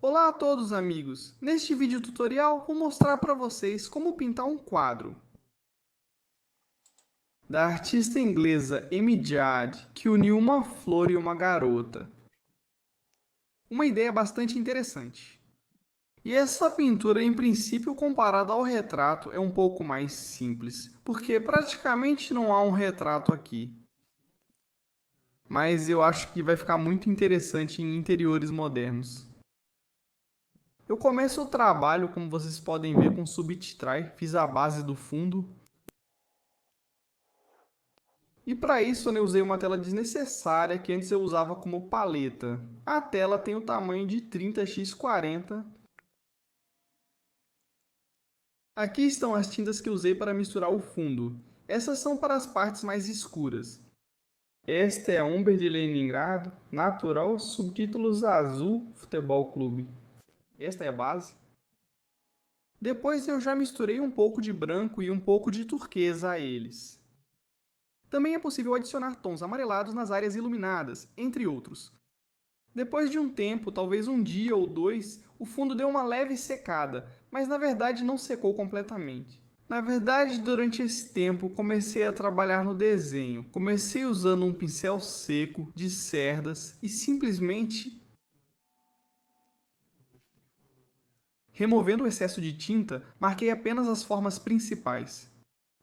Olá a todos, amigos! Neste vídeo tutorial vou mostrar para vocês como pintar um quadro da artista inglesa Amy Jade, que uniu uma flor e uma garota. Uma ideia bastante interessante. E essa pintura, em princípio, comparada ao retrato, é um pouco mais simples, porque praticamente não há um retrato aqui. Mas eu acho que vai ficar muito interessante em interiores modernos. Eu começo o trabalho, como vocês podem ver, com Subtray, fiz a base do fundo. E para isso eu usei uma tela desnecessária que antes eu usava como paleta. A tela tem o tamanho de 30x40. Aqui estão as tintas que usei para misturar o fundo. Essas são para as partes mais escuras. Esta é a Umber de Leningrado, natural, subtítulos azul, Futebol Clube. Esta é a base. Depois eu já misturei um pouco de branco e um pouco de turquesa a eles. Também é possível adicionar tons amarelados nas áreas iluminadas, entre outros. Depois de um tempo, talvez um dia ou dois, o fundo deu uma leve secada, mas na verdade não secou completamente. Na verdade, durante esse tempo, comecei a trabalhar no desenho. Comecei usando um pincel seco, de cerdas, e simplesmente removendo o excesso de tinta, marquei apenas as formas principais.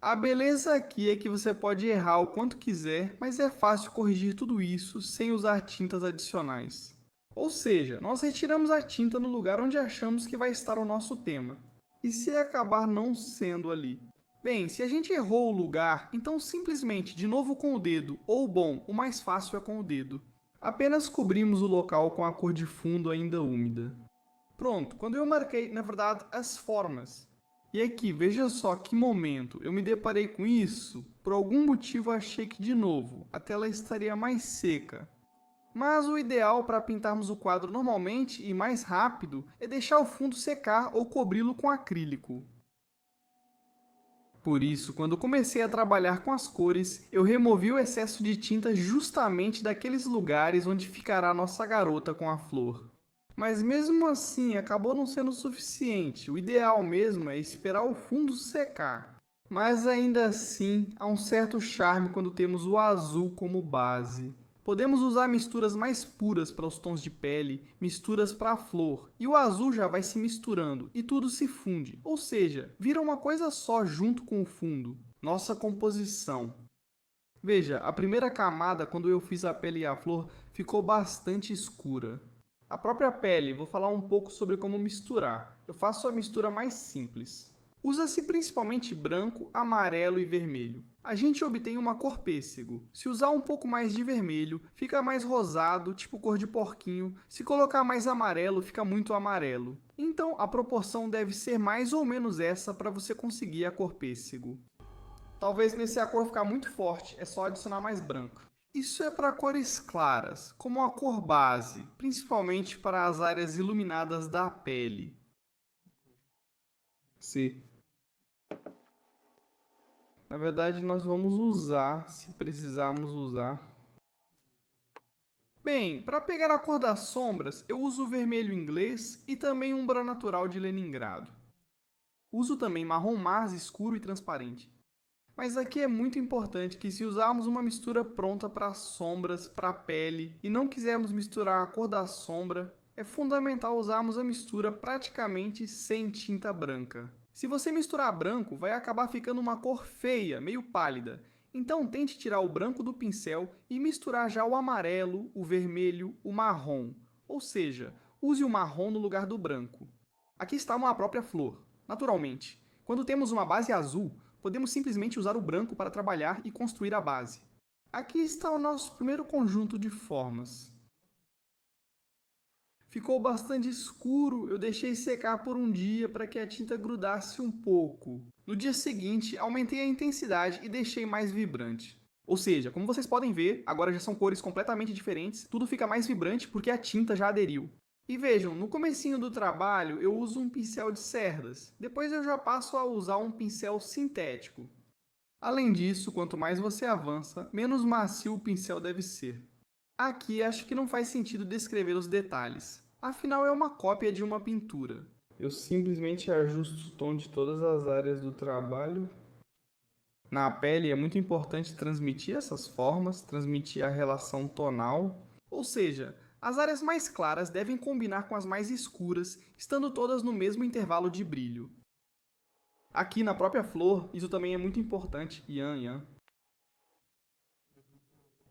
A beleza aqui é que você pode errar o quanto quiser, mas é fácil corrigir tudo isso sem usar tintas adicionais. Ou seja, nós retiramos a tinta no lugar onde achamos que vai estar o nosso tema. E se acabar não sendo ali? Bem, se a gente errou o lugar, então simplesmente de novo com o dedo, ou bom, o mais fácil é com o dedo. Apenas cobrimos o local com a cor de fundo ainda úmida. Pronto, quando eu marquei, na verdade, as formas. E aqui, veja só que momento, eu me deparei com isso, por algum motivo achei que de novo, a tela estaria mais seca. Mas o ideal para pintarmos o quadro normalmente e mais rápido é deixar o fundo secar ou cobri-lo com acrílico. Por isso, quando comecei a trabalhar com as cores, eu removi o excesso de tinta justamente daqueles lugares onde ficará a nossa garota com a flor. Mas mesmo assim, acabou não sendo suficiente. O ideal mesmo é esperar o fundo secar. Mas ainda assim, há um certo charme quando temos o azul como base. Podemos usar misturas mais puras para os tons de pele, misturas para a flor, e o azul já vai se misturando e tudo se funde, ou seja, vira uma coisa só junto com o fundo. Nossa composição. Veja, a primeira camada, quando eu fiz a pele e a flor, ficou bastante escura. A própria pele, vou falar um pouco sobre como misturar. Eu faço a mistura mais simples. Usa-se principalmente branco, amarelo e vermelho. A gente obtém uma cor pêssego. Se usar um pouco mais de vermelho, fica mais rosado, tipo cor de porquinho. Se colocar mais amarelo, fica muito amarelo. Então, a proporção deve ser mais ou menos essa para você conseguir a cor pêssego. Talvez nesse a cor ficar muito forte, é só adicionar mais branco. Isso é para cores claras, como a cor base, principalmente para as áreas iluminadas da pele. Sim. Na verdade, nós vamos usar, se precisarmos usar. Bem, para pegar a cor das sombras, eu uso o vermelho inglês e também umbra natural de Leningrado. Uso também marrom mais escuro e transparente. Mas aqui é muito importante que se usarmos uma mistura pronta para sombras, para a pele, e não quisermos misturar a cor da sombra, é fundamental usarmos a mistura praticamente sem tinta branca. Se você misturar branco, vai acabar ficando uma cor feia, meio pálida. Então tente tirar o branco do pincel e misturar já o amarelo, o vermelho, o marrom. Ou seja, use o marrom no lugar do branco. Aqui está uma própria flor. Naturalmente, quando temos uma base azul, podemos simplesmente usar o branco para trabalhar e construir a base. Aqui está o nosso primeiro conjunto de formas. Ficou bastante escuro, eu deixei secar por um dia para que a tinta grudasse um pouco. No dia seguinte, aumentei a intensidade e deixei mais vibrante. Ou seja, como vocês podem ver, agora já são cores completamente diferentes, tudo fica mais vibrante porque a tinta já aderiu. E vejam, no comecinho do trabalho eu uso um pincel de cerdas, depois eu já passo a usar um pincel sintético. Além disso, quanto mais você avança, menos macio o pincel deve ser. Aqui acho que não faz sentido descrever os detalhes. Afinal, é uma cópia de uma pintura. Eu simplesmente ajusto o tom de todas as áreas do trabalho. Na pele é muito importante transmitir essas formas, transmitir a relação tonal. Ou seja, as áreas mais claras devem combinar com as mais escuras, estando todas no mesmo intervalo de brilho. Aqui na própria flor, isso também é muito importante. Yan.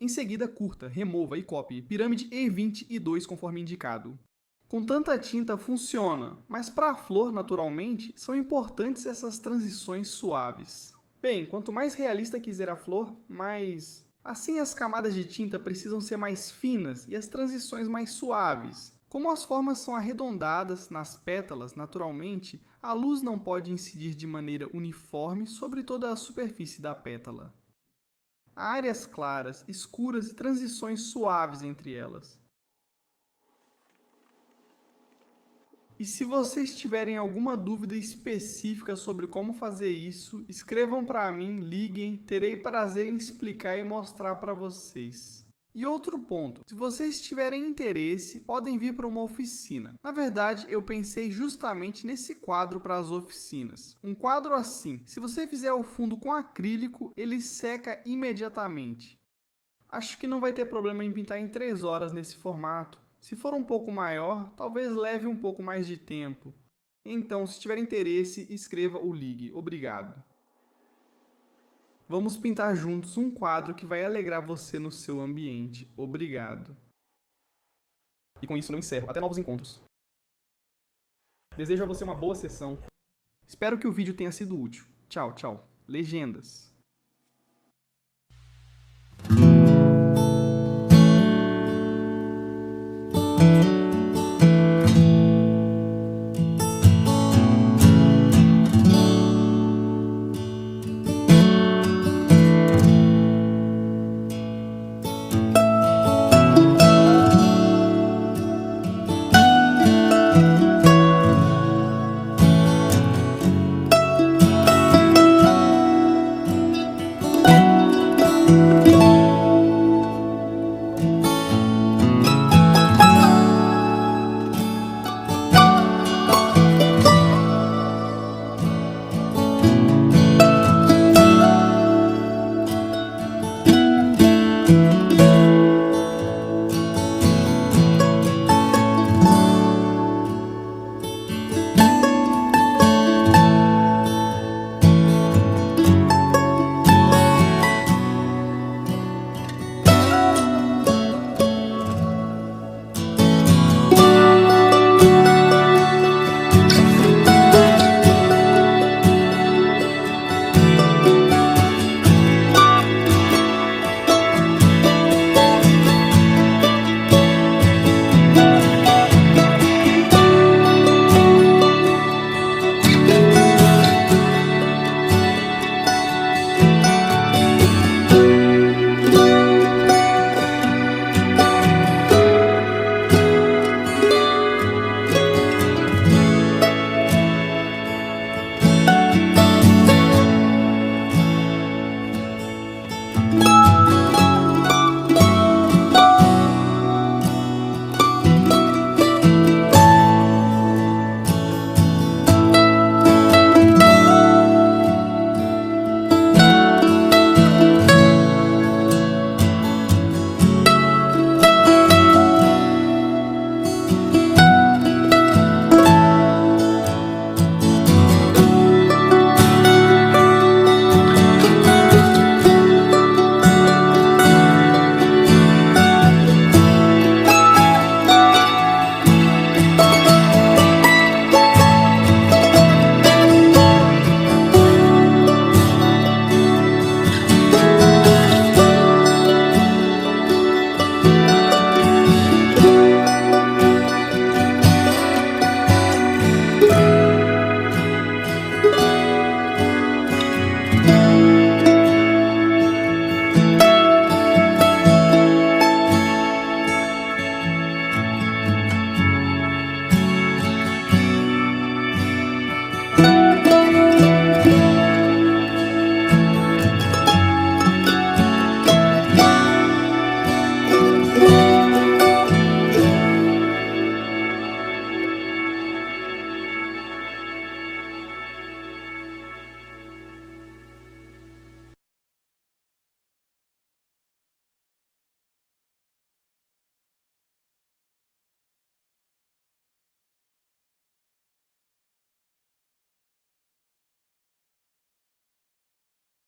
Em seguida, curta, remova e copie pirâmide E20 e 2 conforme indicado. Com tanta tinta funciona, mas para a flor, naturalmente, são importantes essas transições suaves. Bem, quanto mais realista quiser a flor, mais... Assim as camadas de tinta precisam ser mais finas e as transições mais suaves. Como as formas são arredondadas nas pétalas, naturalmente, a luz não pode incidir de maneira uniforme sobre toda a superfície da pétala. Há áreas claras, escuras e transições suaves entre elas. E se vocês tiverem alguma dúvida específica sobre como fazer isso, escrevam para mim, liguem, terei prazer em explicar e mostrar para vocês. E outro ponto, se vocês tiverem interesse, podem vir para uma oficina. Na verdade, eu pensei justamente nesse quadro para as oficinas. Um quadro assim, se você fizer o fundo com acrílico, ele seca imediatamente. Acho que não vai ter problema em pintar em 3 horas nesse formato. Se for um pouco maior, talvez leve um pouco mais de tempo. Então, se tiver interesse, escreva ou ligue. Obrigado. Vamos pintar juntos um quadro que vai alegrar você no seu ambiente. Obrigado. E com isso eu encerro. Até novos encontros. Desejo a você uma boa sessão. Espero que o vídeo tenha sido útil. Tchau, tchau. Legendas.